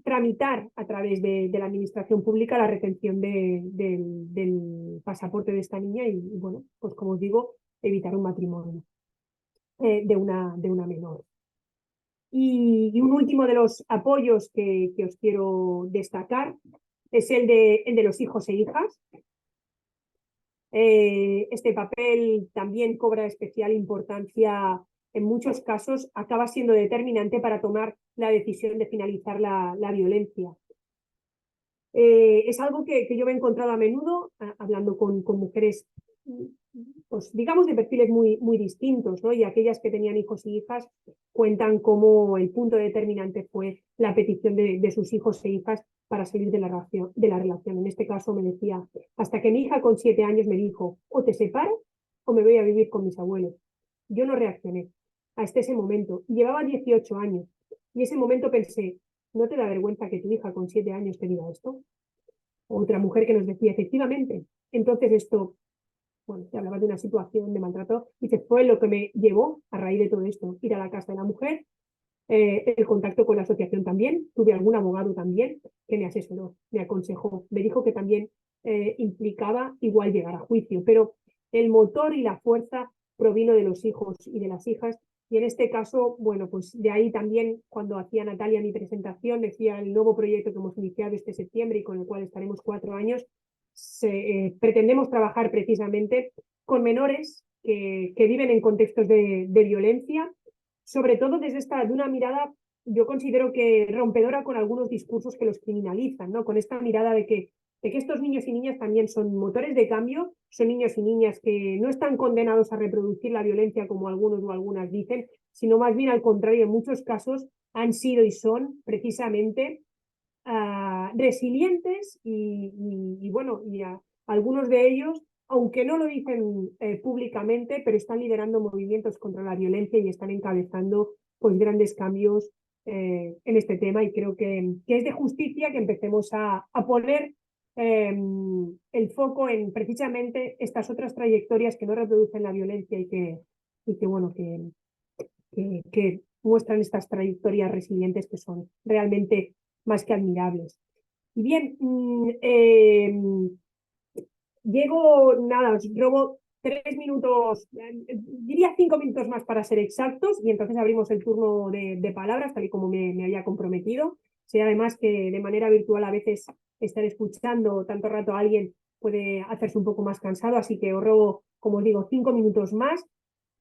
tramitar a través de la administración pública la retención del pasaporte de esta niña y, bueno, pues como os digo, evitar un matrimonio de una menor. Y un último de los apoyos que os quiero destacar es el de los hijos e hijas. Este papel también cobra especial importancia en muchos casos, acaba siendo determinante para tomar la decisión de finalizar la violencia. Es algo que yo me he encontrado a menudo hablando con mujeres, pues digamos de perfiles muy distintos, ¿no? Y aquellas que tenían hijos y hijas cuentan cómo el punto determinante fue la petición de sus hijos e hijas para salir de la relación. En este caso me decía, hasta que mi hija con 7 años me dijo, o te separo o me voy a vivir con mis abuelos. Yo no reaccioné hasta ese momento. Llevaba 18 años y ese momento pensé, ¿no te da vergüenza que tu hija con 7 años te diga esto? Otra mujer que nos decía, efectivamente. Entonces esto, bueno, se hablaba de una situación de maltrato, y fue lo que me llevó a raíz de todo esto, ir a la casa de la mujer, el contacto con la asociación también, tuve algún abogado también que me asesoró, me aconsejó, me dijo que también implicaba igual llegar a juicio, pero el motor y la fuerza provino de los hijos y de las hijas. Y en este caso, bueno, pues de ahí también, cuando hacía Natalia mi presentación, decía el nuevo proyecto que hemos iniciado este septiembre y con el cual estaremos 4 años, pretendemos trabajar precisamente con menores que viven en contextos de violencia, sobre todo de una mirada, yo considero que rompedora con algunos discursos que los criminalizan, ¿no? Con esta mirada de que estos niños y niñas también son motores de cambio, son niños y niñas que no están condenados a reproducir la violencia como algunos o algunas dicen, sino más bien al contrario, en muchos casos han sido y son precisamente resilientes y bueno, algunos de ellos, aunque no lo dicen públicamente, pero están liderando movimientos contra la violencia y están encabezando pues grandes cambios en este tema, y creo que es de justicia que empecemos a poner el foco en precisamente estas otras trayectorias que no reproducen la violencia y que bueno, que muestran estas trayectorias resilientes que son realmente más que admirables. Y bien, llego, nada, os robo 3 minutos, diría 5 minutos más para ser exactos, y entonces abrimos el turno de palabras, tal y como me había comprometido. Sé además que de manera virtual a veces estar escuchando tanto rato a alguien puede hacerse un poco más cansado, así que os robo, como os digo, 5 minutos más.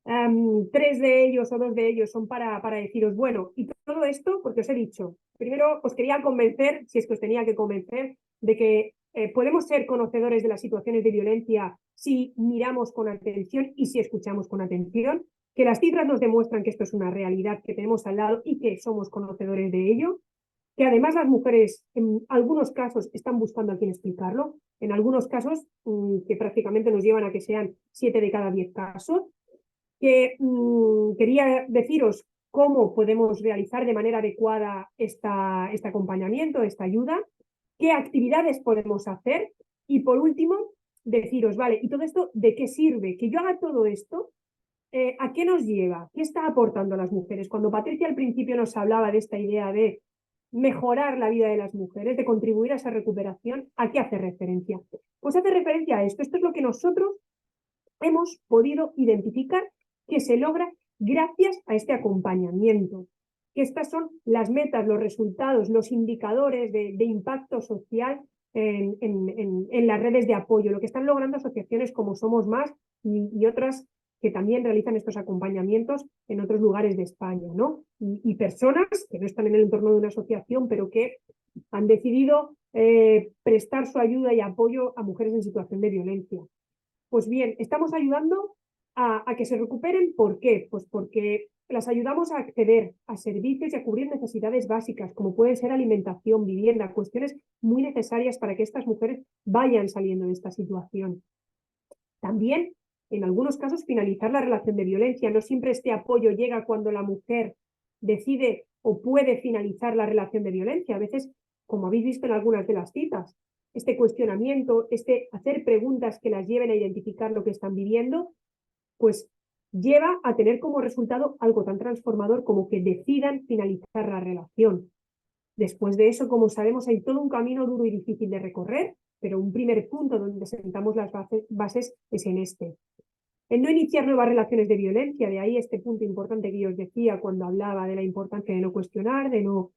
3 de ellos o 2 de ellos son para deciros, bueno, y todo esto porque os he dicho, primero os quería convencer, si es que os tenía que convencer, de que podemos ser conocedores de las situaciones de violencia si miramos con atención y si escuchamos con atención, que las cifras nos demuestran que esto es una realidad que tenemos al lado y que somos conocedores de ello, que además las mujeres en algunos casos están buscando a quien explicarlo, en algunos casos que prácticamente nos llevan a que sean 7 de cada 10 casos, que quería deciros cómo podemos realizar de manera adecuada este acompañamiento, esta ayuda, qué actividades podemos hacer, y por último, deciros, vale, ¿y todo esto de qué sirve? Que yo haga todo esto ¿a qué nos lleva? ¿Qué está aportando a las mujeres? Cuando Patricia al principio nos hablaba de esta idea de mejorar la vida de las mujeres, de contribuir a esa recuperación, ¿a qué hace referencia? Pues hace referencia a esto. Esto es lo que nosotros hemos podido identificar que se logra gracias a este acompañamiento. Que estas son las metas, los resultados, los indicadores de impacto social en las redes de apoyo, lo que están logrando asociaciones como Somos Más y otras que también realizan estos acompañamientos en otros lugares de España, ¿no? Y personas que no están en el entorno de una asociación, pero que han decidido prestar su ayuda y apoyo a mujeres en situación de violencia. Pues bien, estamos ayudando a que se recuperen. ¿Por qué? Pues porque las ayudamos a acceder a servicios y a cubrir necesidades básicas, como pueden ser alimentación, vivienda, cuestiones muy necesarias para que estas mujeres vayan saliendo de esta situación. También, en algunos casos, finalizar la relación de violencia. No siempre este apoyo llega cuando la mujer decide o puede finalizar la relación de violencia. A veces, como habéis visto en algunas de las citas, este cuestionamiento, este hacer preguntas que las lleven a identificar lo que están viviendo, pues lleva a tener como resultado algo tan transformador como que decidan finalizar la relación. Después de eso, como sabemos, hay todo un camino duro y difícil de recorrer, pero un primer punto donde sentamos las bases es en este. El no iniciar nuevas relaciones de violencia, de ahí este punto importante que yo os decía cuando hablaba de la importancia de no cuestionar, de no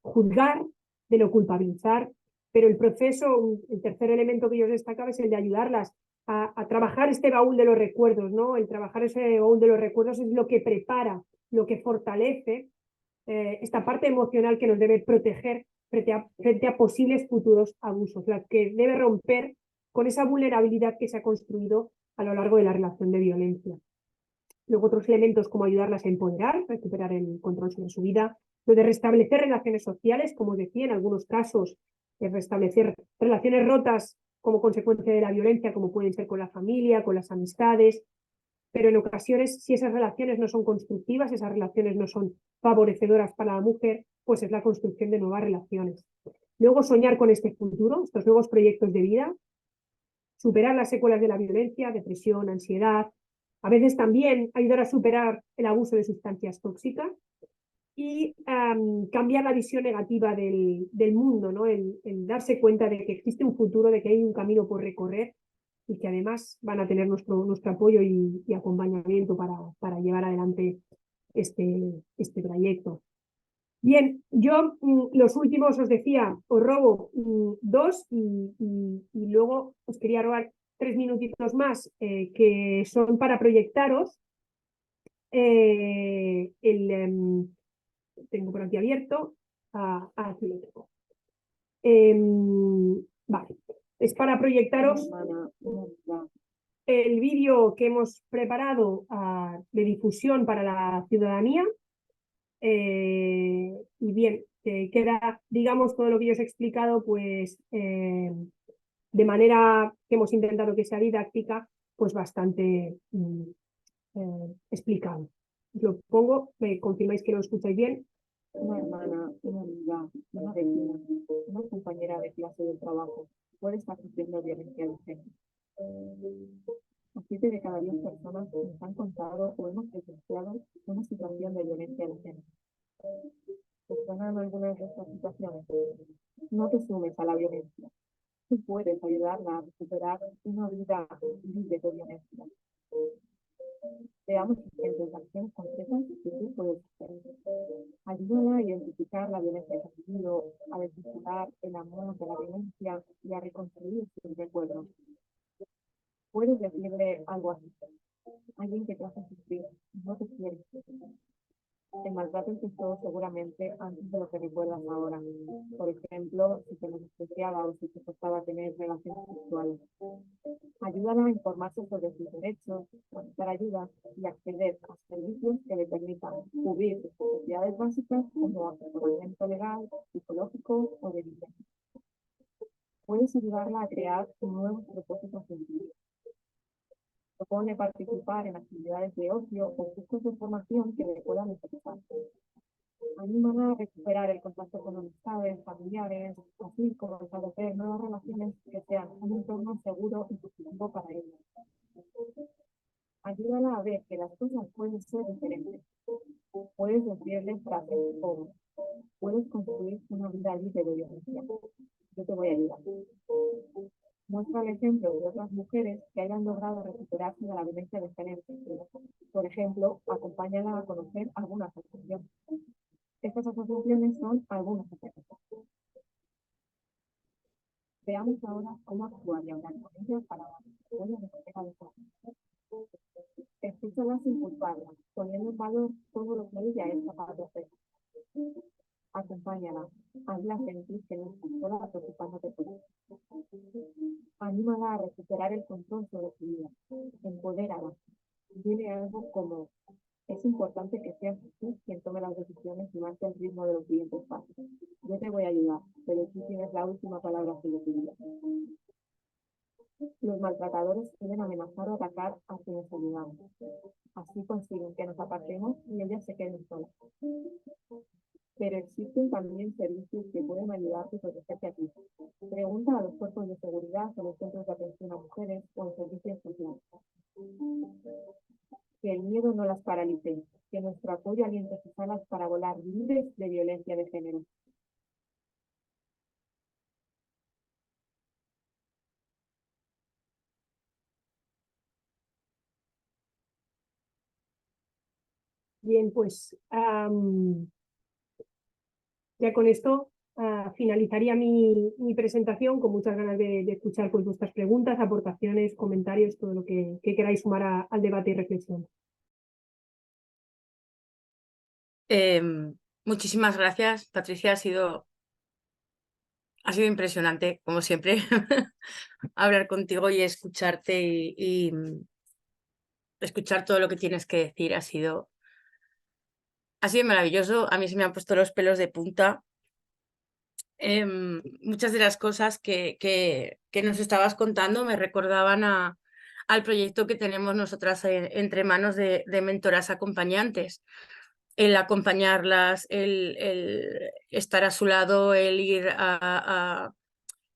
juzgar, de no culpabilizar, pero el proceso, el tercer elemento que yo os destacaba es el de ayudarlas a trabajar este baúl de los recuerdos, ¿no? El trabajar ese baúl de los recuerdos es lo que prepara, lo que fortalece esta parte emocional que nos debe proteger frente a posibles futuros abusos, la que debe romper con esa vulnerabilidad que se ha construido a lo largo de la relación de violencia. Luego otros elementos como ayudarlas a empoderar, recuperar el control sobre su vida, lo de restablecer relaciones sociales, como os decía, en algunos casos, restablecer relaciones rotas como consecuencia de la violencia, como pueden ser con la familia, con las amistades, pero en ocasiones, si esas relaciones no son constructivas, esas relaciones no son favorecedoras para la mujer, pues es la construcción de nuevas relaciones. Luego soñar con este futuro, estos nuevos proyectos de vida, superar las secuelas de la violencia, depresión, ansiedad, a veces también ayudar a superar el abuso de sustancias tóxicas y cambiar la visión negativa del mundo, ¿no? El darse cuenta de que existe un futuro, de que hay un camino por recorrer y que además van a tener nuestro apoyo y acompañamiento para llevar adelante este trayecto. Bien, yo los últimos os decía, os robo dos y luego os quería robar 3 minutitos más que son para proyectaros tengo por aquí abierto, aquí lo tengo. Vale, es para proyectaros el vídeo que hemos preparado de difusión para la ciudadanía. Y bien, queda, digamos, todo lo que yo os he explicado, pues de manera que hemos intentado que sea didáctica, pues bastante explicado. Lo pongo, me confirmáis que lo escucháis bien. Una hermana, una amiga, una vecina, una compañera de clase del trabajo puede estar sufriendo violencia de género. A 7 de cada 10 personas nos han contado o hemos presenciado una situación de violencia de género. ¿Te suenan algunas de estas situaciones? No te sumes a la violencia. Tú puedes ayudarla a recuperar una vida libre de violencia. Veamos ejemplos de acciones concretas que tú puedes hacer. Ayúdala a identificar la violencia que ha vivido, a desvincular el amor de la violencia y a reconstruir sus recuerdos. Puedes decirle algo así. Alguien que te hace sufrir, no te quiere. El maltrato empezó seguramente antes de lo que recuerdas ahora. Por ejemplo, si te menospreciaba o si te costaba tener relaciones sexuales. Ayúdala a informarse sobre sus derechos, solicitar ayuda y acceder a servicios que le permitan cubrir sus necesidades básicas como asesoramiento legal, psicológico o de vida. Puedes ayudarla a crear nuevos propósitos de vida. Propone participar en actividades de ocio o cursos de formación que le puedan interesar. Anímala a recuperar el contacto con amistades, familiares, así como establecer nuevas relaciones que sean un entorno seguro y positivo para ella. Ayúdala a ver que las cosas pueden ser diferentes. Puedes decirle frases como: puedes construir una vida libre de violencia. Yo te voy a ayudar. Muestra el ejemplo de otras mujeres que hayan logrado recuperarse de la violencia de género. Por ejemplo, acompáñala a conocer algunas asociaciones. Estas asociaciones son algunas asociaciones. Veamos ahora cómo actuaría una experiencia para la historia de manera de escúchala sin culparla, poniendo en valor todo lo que ella es capaz de hacer. Acompáñala, hazla sentir que no está sola preocupándote por ella. Anímala a recuperar el control sobre su vida. Empodérala. Dile algo como: es importante que seas tú quien tome las decisiones y marque el ritmo de los siguientes pasos. Yo te voy a ayudar, pero tú tienes la última palabra sobre tu vida. Los maltratadores suelen amenazar o atacar a quienes ayudamos. Así consiguen que nos apartemos y ellas se queden solas. Pero existen también servicios que pueden ayudarte a protegerte a ti. Pregunta a los cuerpos de seguridad o los centros de atención a mujeres o en servicios sociales. Que el miedo no las paralice, que nuestro apoyo aliente sus alas para volar libres de violencia de género. Bien, pues ya con esto finalizaría mi presentación, con muchas ganas de escuchar pues, vuestras preguntas, aportaciones, comentarios, todo lo que queráis sumar al debate y reflexión. Muchísimas gracias, Patricia. Ha sido impresionante, como siempre, hablar contigo y escucharte y escuchar todo lo que tienes que decir. Ha sido maravilloso. A mí se me han puesto los pelos de punta. Muchas de las cosas que nos estabas contando me recordaban al proyecto que tenemos nosotras entre manos de mentoras acompañantes. El acompañarlas, el estar a su lado, el ir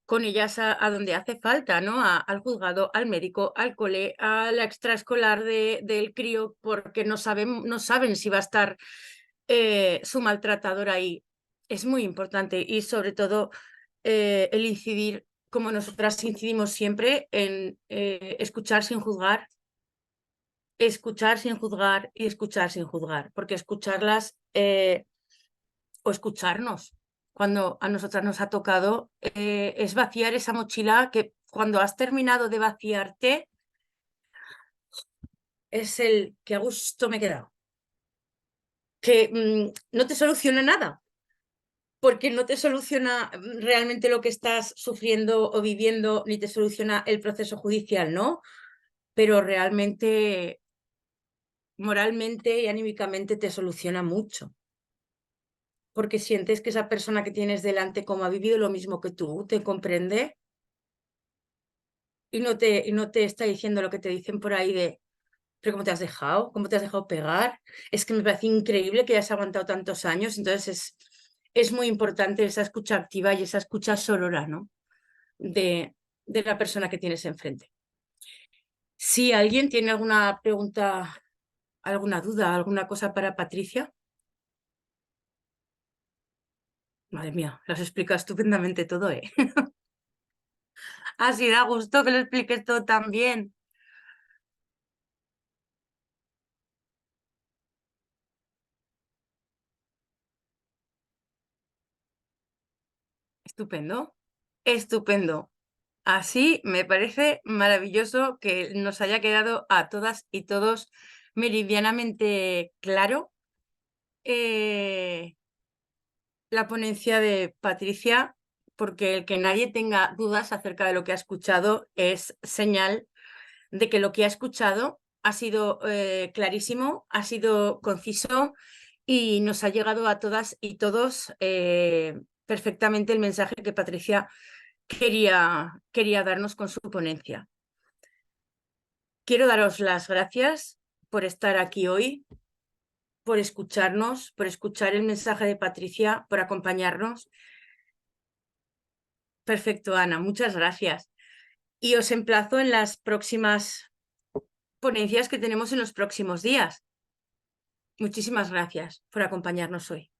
con ellas a donde hace falta, ¿no? Al juzgado, al médico, al cole, a la extraescolar del crío, porque no saben si va a estar su maltratador ahí. Es muy importante y sobre todo el incidir, como nosotras incidimos siempre, en escuchar sin juzgar, escuchar sin juzgar y escuchar sin juzgar, porque escucharlas o escucharnos cuando a nosotras nos ha tocado es vaciar esa mochila que cuando has terminado de vaciarte es el que a gusto me he quedado, que no te soluciona nada, porque no te soluciona realmente lo que estás sufriendo o viviendo, ni te soluciona el proceso judicial, ¿no? Pero realmente, moralmente y anímicamente te soluciona mucho. Porque sientes que esa persona que tienes delante, como ha vivido lo mismo que tú, te comprende y no te está diciendo lo que te dicen por ahí de: ¿pero cómo te has dejado? ¿Cómo te has dejado pegar? Es que me parece increíble que hayas aguantado tantos años. Entonces es muy importante esa escucha activa y esa escucha sorora, ¿no? de la persona que tienes enfrente. Si alguien tiene alguna pregunta, alguna duda, alguna cosa para Patricia. Madre mía, las explica estupendamente todo, ¿eh? Así da gusto que lo expliques todo tan bien. Estupendo, estupendo. Así me parece maravilloso que nos haya quedado a todas y todos meridianamente claro la ponencia de Patricia, porque el que nadie tenga dudas acerca de lo que ha escuchado es señal de que lo que ha escuchado ha sido clarísimo, ha sido conciso y nos ha llegado a todas y todos perfectamente el mensaje que Patricia quería darnos con su ponencia. Quiero daros las gracias por estar aquí hoy, por escucharnos, por escuchar el mensaje de Patricia, por acompañarnos. Perfecto, Ana, muchas gracias. Y os emplazo en las próximas ponencias que tenemos en los próximos días. Muchísimas gracias por acompañarnos hoy.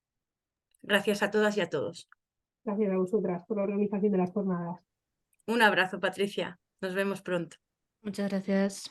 Gracias a todas y a todos. Gracias a vosotras por la organización de las jornadas. Un abrazo, Patricia. Nos vemos pronto. Muchas gracias.